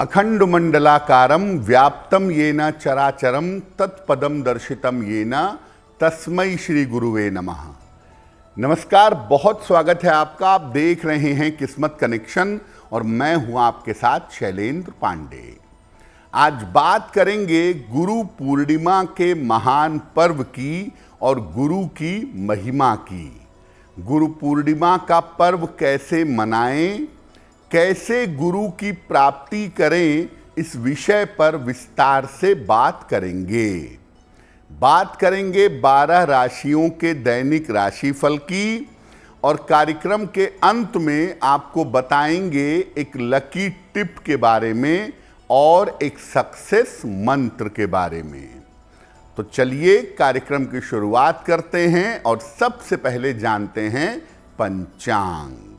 अखंड मंडलाकारं व्याप्तं येन चराचरं तत्पदं दर्शितं येन तस्मै श्री गुरुवे नमः। नमस्कार, बहुत स्वागत है आपका। आप देख रहे हैं किस्मत कनेक्शन और मैं हूं आपके साथ शैलेंद्र पांडे। आज बात करेंगे गुरु पूर्णिमा के महान पर्व की और गुरु की महिमा की। गुरु पूर्णिमा का पर्व कैसे मनाएं, कैसे गुरु की प्राप्ति करें, इस विषय पर विस्तार से बात करेंगे। 12 राशियों के दैनिक राशिफल की और कार्यक्रम के अंत में आपको बताएंगे एक लकी टिप के बारे में और एक सक्सेस मंत्र के बारे में। तो चलिए कार्यक्रम की शुरुआत करते हैं और सबसे पहले जानते हैं पंचांग।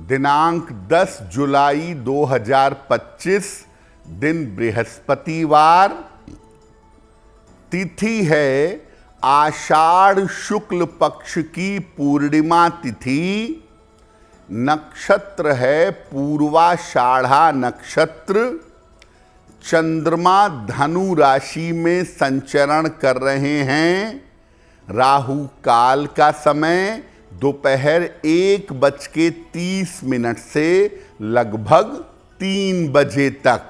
दिनांक 10 जुलाई 2025, दिन बृहस्पतिवार, तिथि है आषाढ़ शुक्ल पक्ष की पूर्णिमा तिथि, नक्षत्र है पूर्वाषाढ़ा नक्षत्र, चंद्रमा धनु राशि में संचरण कर रहे हैं। राहु काल का समय दोपहर 1:30 से लगभग 3 बजे तक।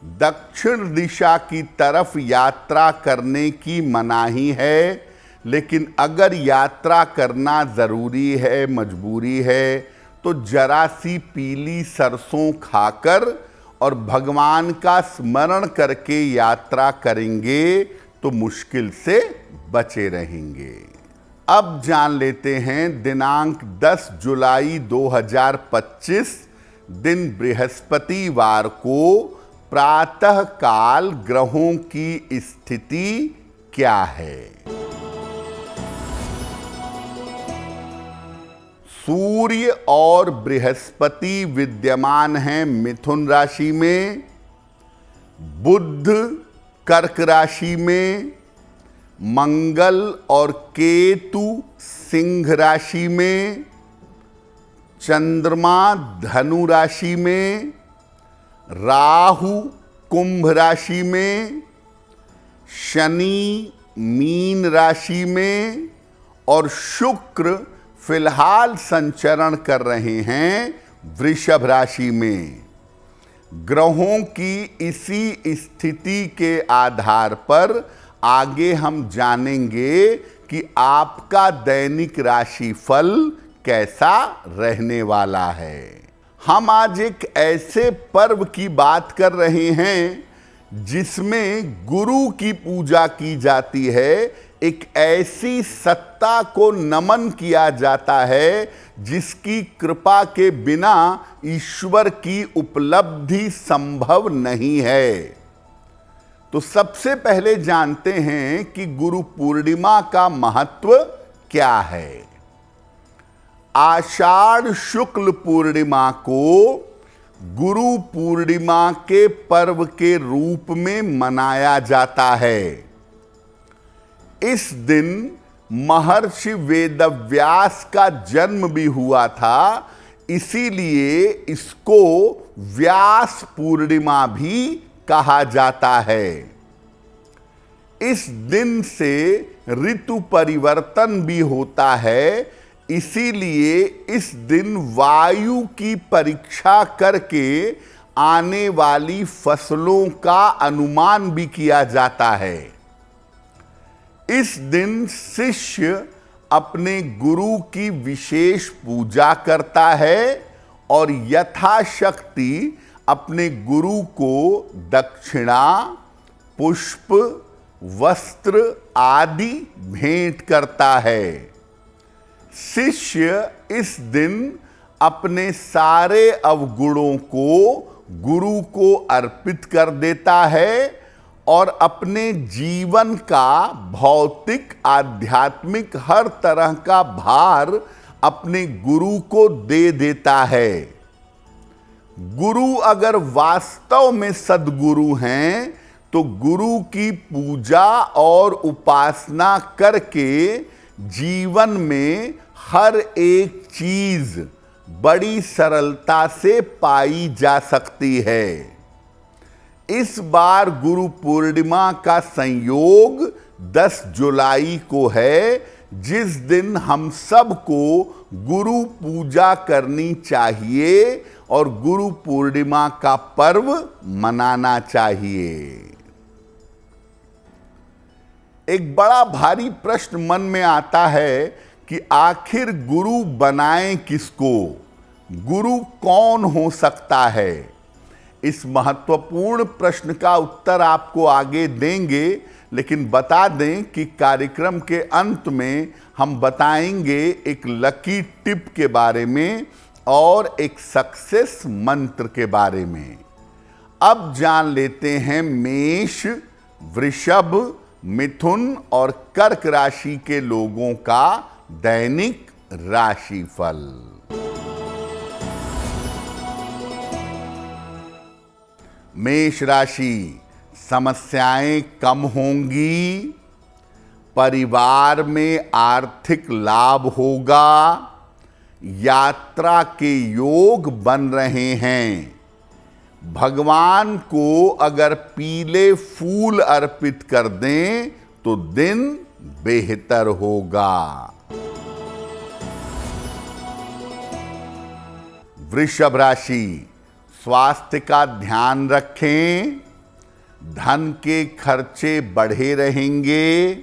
दक्षिण दिशा की तरफ यात्रा करने की मनाही है, लेकिन अगर यात्रा करना ज़रूरी है, मजबूरी है, तो जरा सी पीली सरसों खाकर और भगवान का स्मरण करके यात्रा करेंगे तो मुश्किल से बचे रहेंगे। अब जान लेते हैं दिनांक 10 जुलाई 2025, दिन बृहस्पतिवार को प्रातः काल ग्रहों की स्थिति क्या है। सूर्य और बृहस्पति विद्यमान हैं मिथुन राशि में, बुध कर्क राशि में, मंगल और केतु सिंह राशि में, चंद्रमा धनु राशि में, राहु कुंभ राशि में, शनि मीन राशि में और शुक्र फिलहाल संचरण कर रहे हैं वृषभ राशि में। ग्रहों की इसी स्थिति के आधार पर आगे हम जानेंगे कि आपका दैनिक राशिफल कैसा रहने वाला है। हम आज एक ऐसे पर्व की बात कर रहे हैं जिसमें गुरु की पूजा की जाती है, एक ऐसी सत्ता को नमन किया जाता है जिसकी कृपा के बिना ईश्वर की उपलब्धि संभव नहीं है। तो सबसे पहले जानते हैं कि गुरु पूर्णिमा का महत्व क्या है। आषाढ़ शुक्ल पूर्णिमा को गुरु पूर्णिमा के पर्व के रूप में मनाया जाता है। इस दिन महर्षि वेदव्यास का जन्म भी हुआ था, इसीलिए इसको व्यास पूर्णिमा भी कहा जाता है। इस दिन से ऋतु परिवर्तन भी होता है, इसीलिए इस दिन वायु की परीक्षा करके आने वाली फसलों का अनुमान भी किया जाता है। इस दिन शिष्य अपने गुरु की विशेष पूजा करता है और यथाशक्ति अपने गुरु को दक्षिणा, पुष्प, वस्त्र आदि भेंट करता है। शिष्य इस दिन अपने सारे अवगुणों को गुरु को अर्पित कर देता है और अपने जीवन का भौतिक, आध्यात्मिक हर तरह का भार अपने गुरु को दे देता है। गुरु अगर वास्तव में सद्गुरु हैं तो गुरु की पूजा और उपासना करके जीवन में हर एक चीज बड़ी सरलता से पाई जा सकती है। इस बार गुरु पूर्णिमा का संयोग 10 जुलाई को है, जिस दिन हम सबको गुरु पूजा करनी चाहिए और गुरु पूर्णिमा का पर्व मनाना चाहिए। एक बड़ा भारी प्रश्न मन में आता है कि आखिर गुरु बनाएं किसको, गुरु कौन हो सकता है। इस महत्वपूर्ण प्रश्न का उत्तर आपको आगे देंगे, लेकिन बता दें कि कार्यक्रम के अंत में हम बताएंगे एक लकी टिप के बारे में और एक सक्सेस मंत्र के बारे में। अब जान लेते हैं मेष, वृषभ, मिथुन और कर्क राशि के लोगों का दैनिक राशिफल। मेष राशि, समस्याएं कम होंगी, परिवार में आर्थिक लाभ होगा, यात्रा के योग बन रहे हैं। भगवान को अगर पीले फूल अर्पित कर दें तो दिन बेहतर होगा। वृषभ राशि, स्वास्थ्य का ध्यान रखें, धन के खर्चे बढ़े रहेंगे,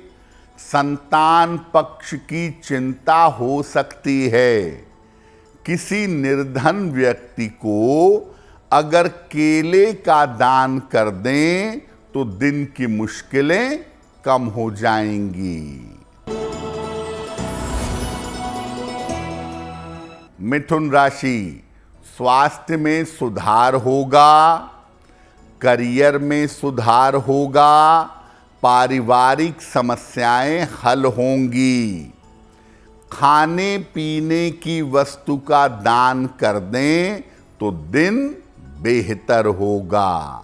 संतान पक्ष की चिंता हो सकती है। किसी निर्धन व्यक्ति को अगर केले का दान कर दें तो दिन की मुश्किलें कम हो जाएंगी। मिथुन राशि, स्वास्थ्य में सुधार होगा, करियर में सुधार होगा, पारिवारिक समस्याएं हल होंगी। खाने पीने की वस्तु का दान कर दें तो दिन बेहतर होगा।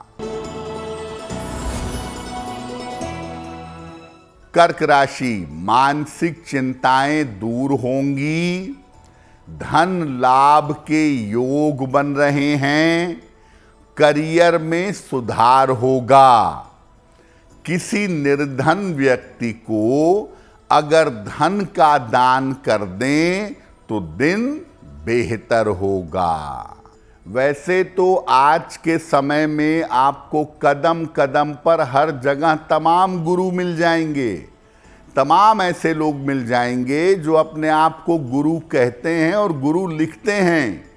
कर्क राशि, मानसिक चिंताएं दूर होंगी, धन लाभ के योग बन रहे हैं, करियर में सुधार होगा। किसी निर्धन व्यक्ति को अगर धन का दान कर दें तो दिन बेहतर होगा। वैसे तो आज के समय में आपको कदम कदम पर हर जगह तमाम गुरु मिल जाएंगे, तमाम ऐसे लोग मिल जाएंगे जो अपने आप को गुरु कहते हैं और गुरु लिखते हैं।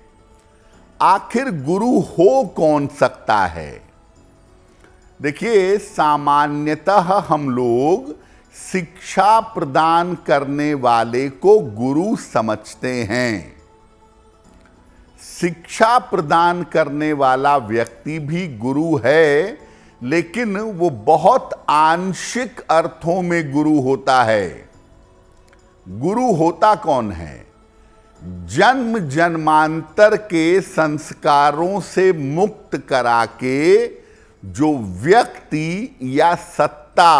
आखिर गुरु हो कौन सकता है? देखिए, सामान्यतः हम लोग शिक्षा प्रदान करने वाले को गुरु समझते हैं। शिक्षा प्रदान करने वाला व्यक्ति भी गुरु है, लेकिन वो बहुत आंशिक अर्थों में गुरु होता है। गुरु होता कौन है? जन्म जन्मांतर के संस्कारों से मुक्त करा के जो व्यक्ति या सत्ता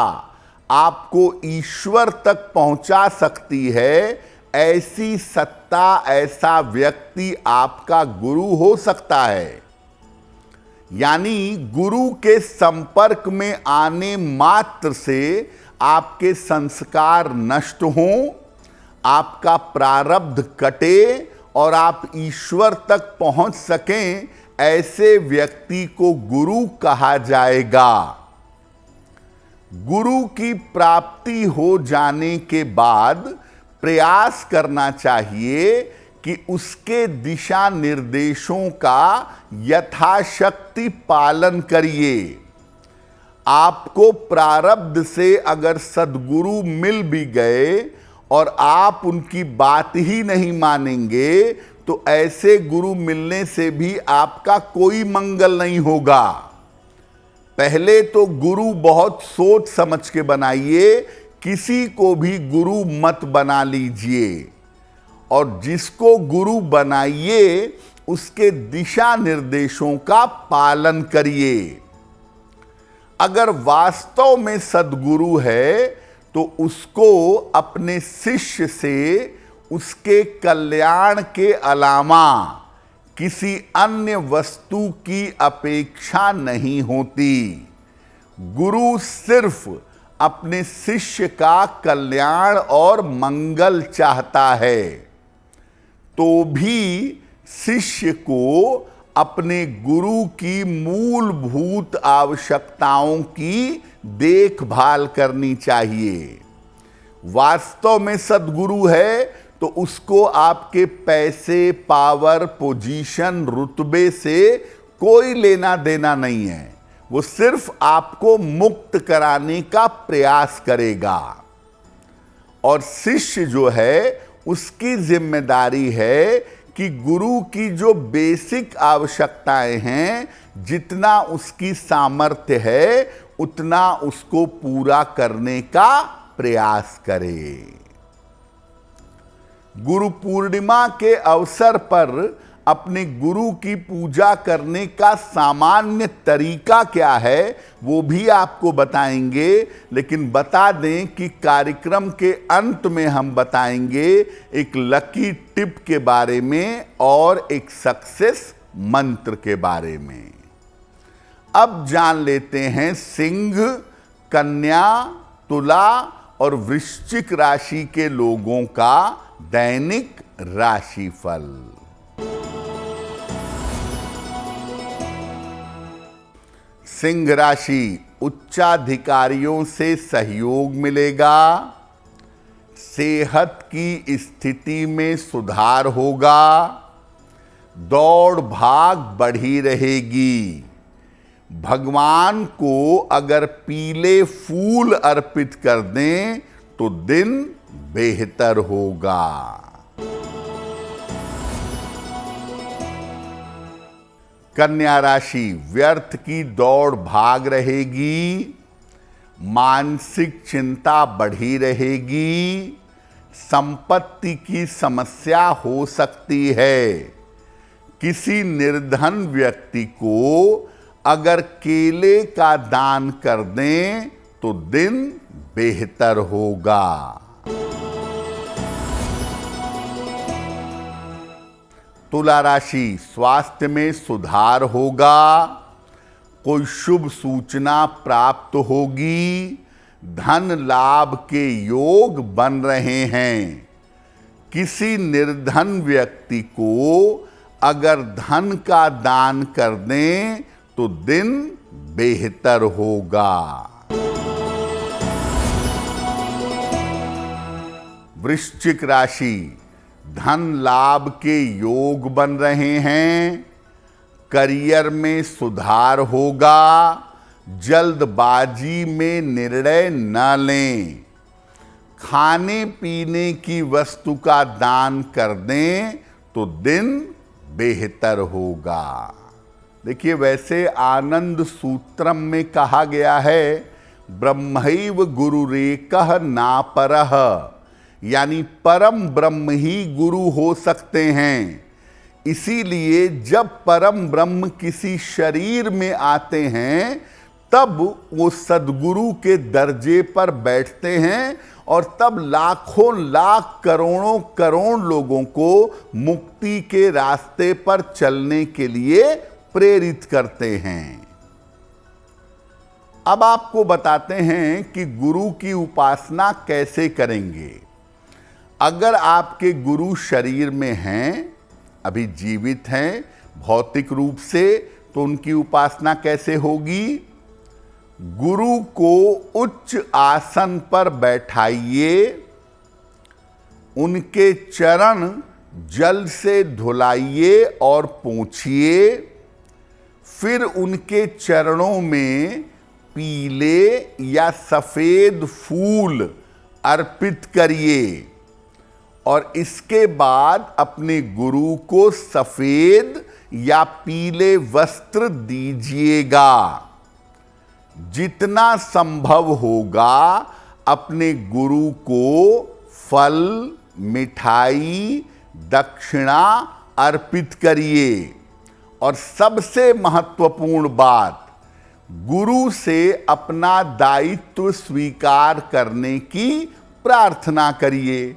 आपको ईश्वर तक पहुंचा सकती है, ऐसी सत्ता, ऐसा व्यक्ति आपका गुरु हो सकता है। यानी गुरु के संपर्क में आने मात्र से आपके संस्कार नष्ट हों, आपका प्रारब्ध कटे और आप ईश्वर तक पहुंच सकें, ऐसे व्यक्ति को गुरु कहा जाएगा। गुरु की प्राप्ति हो जाने के बाद प्रयास करना चाहिए कि उसके दिशा निर्देशों का यथाशक्ति पालन करिए। आपको प्रारब्ध से अगर सद्गुरु मिल भी गए और आप उनकी बात ही नहीं मानेंगे, तो ऐसे गुरु मिलने से भी आपका कोई मंगल नहीं होगा। पहले तो गुरु बहुत सोच समझ के बनाइए, किसी को भी गुरु मत बना लीजिए, और जिसको गुरु बनाइए उसके दिशा निर्देशों का पालन करिए। अगर वास्तव में सद्गुरु है तो उसको अपने शिष्य से उसके कल्याण के अलावा किसी अन्य वस्तु की अपेक्षा नहीं होती। गुरु सिर्फ अपने शिष्य का कल्याण और मंगल चाहता है, तो भी शिष्य को अपने गुरु की मूलभूत आवश्यकताओं की देखभाल करनी चाहिए। वास्तव में सद्गुरु है तो उसको आपके पैसे, पावर, पोजीशन, रुतबे से कोई लेना देना नहीं है। वो सिर्फ आपको मुक्त कराने का प्रयास करेगा। और शिष्य जो है उसकी जिम्मेदारी है कि गुरु की जो बेसिक आवश्यकताएं हैं, जितना उसकी सामर्थ्य है उतना उसको पूरा करने का प्रयास करे। गुरु पूर्णिमा के अवसर पर अपने गुरु की पूजा करने का सामान्य तरीका क्या है वो भी आपको बताएंगे, लेकिन बता दें कि कार्यक्रम के अंत में हम बताएंगे एक लकी टिप के बारे में और एक सक्सेस मंत्र के बारे में। अब जान लेते हैं सिंह, कन्या, तुला और वृश्चिक राशि के लोगों का दैनिक राशिफल। सिंह राशि, उच्चाधिकारियों से सहयोग मिलेगा, सेहत की स्थिति में सुधार होगा, दौड़ भाग बढ़ी रहेगी। भगवान को अगर पीले फूल अर्पित कर दें तो दिन बेहतर होगा। कन्या राशि, व्यर्थ की दौड़ भाग रहेगी, मानसिक चिंता बढ़ी रहेगी, संपत्ति की समस्या हो सकती है। किसी निर्धन व्यक्ति को अगर केले का दान कर दें तो दिन बेहतर होगा। तुला राशि, स्वास्थ्य में सुधार होगा, कोई शुभ सूचना प्राप्त होगी, धन लाभ के योग बन रहे हैं। किसी निर्धन व्यक्ति को अगर धन का दान कर दें तो दिन बेहतर होगा। वृश्चिक राशि, धन लाभ के योग बन रहे हैं, करियर में सुधार होगा, जल्दबाजी में निर्णय न लें। खाने पीने की वस्तु का दान कर दें तो दिन बेहतर होगा। देखिए, वैसे आनंद सूत्रम में कहा गया है ब्रह्मैव गुरुरेकः नापरः, यानी परम ब्रह्म ही गुरु हो सकते हैं। इसीलिए जब परम ब्रह्म किसी शरीर में आते हैं तब वो सद्गुरु के दर्जे पर बैठते हैं और तब लाखों लाख करोड़ों करोड़ लोगों को मुक्ति के रास्ते पर चलने के लिए प्रेरित करते हैं। अब आपको बताते हैं कि गुरु की उपासना कैसे करेंगे। अगर आपके गुरु शरीर में हैं, अभी जीवित हैं भौतिक रूप से, तो उनकी उपासना कैसे होगी? गुरु को उच्च आसन पर बैठाइए, उनके चरण जल से धुलाइए और पोंछिए, फिर उनके चरणों में पीले या सफेद फूल अर्पित करिए और इसके बाद अपने गुरु को सफेद या पीले वस्त्र दीजिएगा। जितना संभव होगा अपने गुरु को फल, मिठाई, दक्षिणा अर्पित करिए। और सबसे महत्वपूर्ण बात, गुरु से अपना दायित्व स्वीकार करने की प्रार्थना करिए।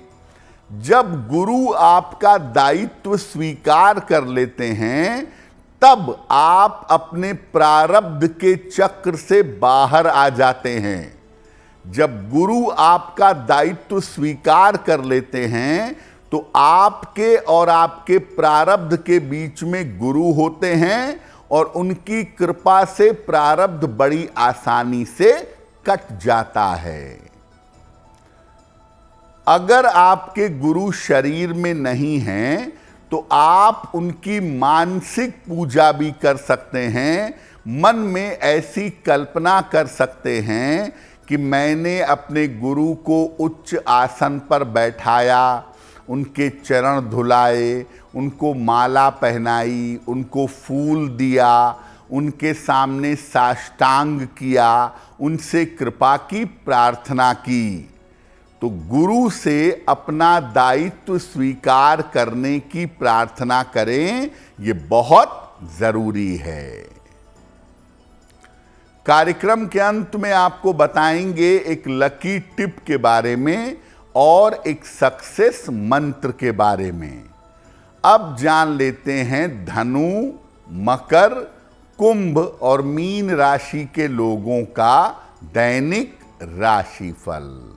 जब गुरु आपका दायित्व स्वीकार कर लेते हैं, तब आप अपने प्रारब्ध के चक्र से बाहर आ जाते हैं। जब गुरु आपका दायित्व स्वीकार कर लेते हैं, तो आपके और आपके प्रारब्ध के बीच में गुरु होते हैं और उनकी कृपा से प्रारब्ध बड़ी आसानी से कट जाता है। अगर आपके गुरु शरीर में नहीं हैं, तो आप उनकी मानसिक पूजा भी कर सकते हैं। मन में ऐसी कल्पना कर सकते हैं कि मैंने अपने गुरु को उच्च आसन पर बैठाया, उनके चरण धुलाए, उनको माला पहनाई, उनको फूल दिया, उनके सामने साष्टांग किया, उनसे कृपा की प्रार्थना की। तो गुरु से अपना दायित्व स्वीकार करने की प्रार्थना करें, ये बहुत जरूरी है। कार्यक्रम के अंत में आपको बताएंगे एक लकी टिप के बारे में और एक सक्सेस मंत्र के बारे में। अब जान लेते हैं धनु, मकर, कुंभ और मीन राशि के लोगों का दैनिक राशिफल।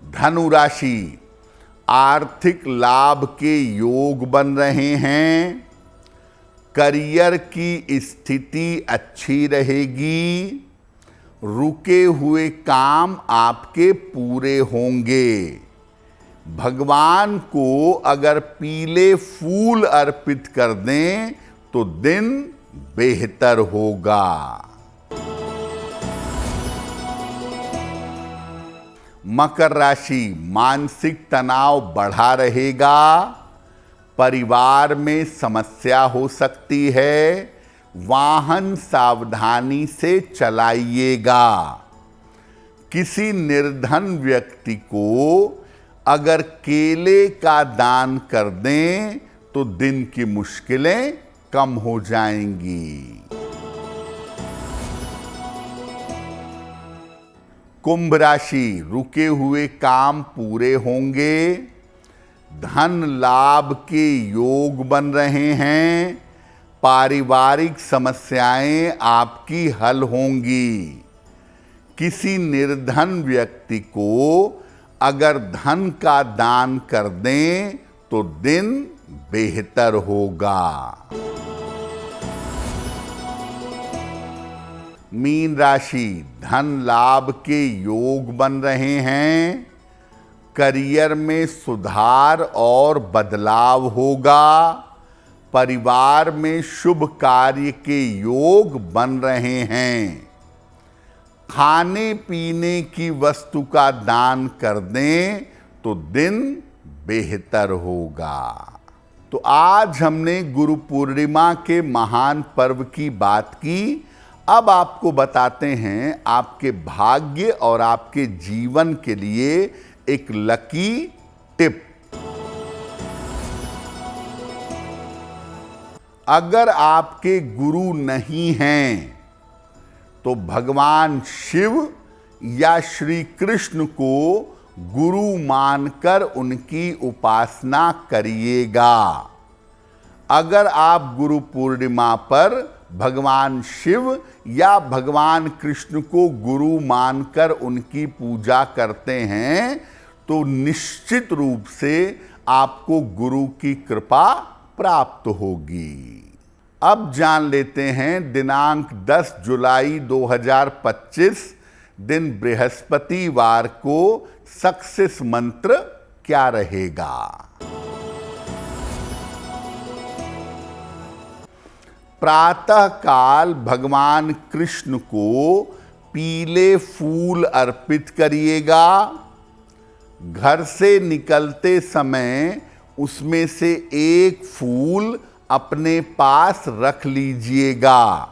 धनु राशि, आर्थिक लाभ के योग बन रहे हैं। करियर की स्थिति अच्छी रहेगी। रुके हुए काम आपके पूरे होंगे। भगवान को अगर पीले फूल अर्पित कर दें तो दिन बेहतर होगा। मकर राशि, मानसिक तनाव बढ़ा रहेगा। परिवार में समस्या हो सकती है। वाहन सावधानी से चलाइएगा। किसी निर्धन व्यक्ति को अगर केले का दान कर दें तो दिन की मुश्किलें कम हो जाएंगी। कुंभ राशि, रुके हुए काम पूरे होंगे। धन लाभ के योग बन रहे हैं। पारिवारिक समस्याएं आपकी हल होंगी। किसी निर्धन व्यक्ति को अगर धन का दान कर दें तो दिन बेहतर होगा। मीन राशि, धन लाभ के योग बन रहे हैं। करियर में सुधार और बदलाव होगा। परिवार में शुभ कार्य के योग बन रहे हैं। खाने पीने की वस्तु का दान कर दें तो दिन बेहतर होगा। तो आज हमने गुरु पूर्णिमा के महान पर्व की बात की। अब आपको बताते हैं आपके भाग्य और आपके जीवन के लिए एक लकी टिप। अगर आपके गुरु नहीं हैं तो भगवान शिव या श्री कृष्ण को गुरु मानकर उनकी उपासना करिएगा। अगर आप गुरु पूर्णिमा पर भगवान शिव या भगवान कृष्ण को गुरु मानकर उनकी पूजा करते हैं तो निश्चित रूप से आपको गुरु की कृपा प्राप्त होगी। अब जान लेते हैं दिनांक 10 जुलाई 2025 दिन बृहस्पतिवार को सक्सेस मंत्र क्या रहेगा। प्रातः काल भगवान कृष्ण को पीले फूल अर्पित करिएगा। घर से निकलते समय उसमें से एक फूल अपने पास रख लीजिएगा।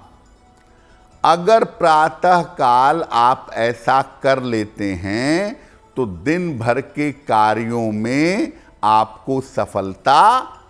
अगर प्रातः काल आप ऐसा कर लेते हैं तो दिन भर के कार्यों में आपको सफलता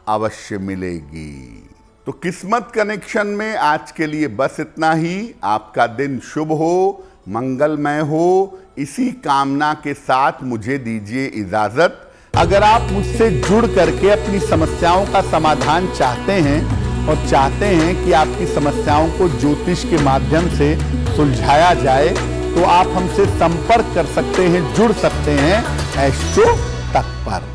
अवश्य मिलेगी। तो किस्मत कनेक्शन में आज के लिए बस इतना ही। आपका दिन शुभ हो, मंगलमय हो, इसी कामना के साथ मुझे दीजिए इजाजत। अगर आप मुझसे जुड़ करके अपनी समस्याओं का समाधान चाहते हैं और चाहते हैं कि आपकी समस्याओं को ज्योतिष के माध्यम से सुलझाया जाए, तो आप हमसे संपर्क कर सकते हैं, जुड़ सकते हैं एस्ट्रो तक पर।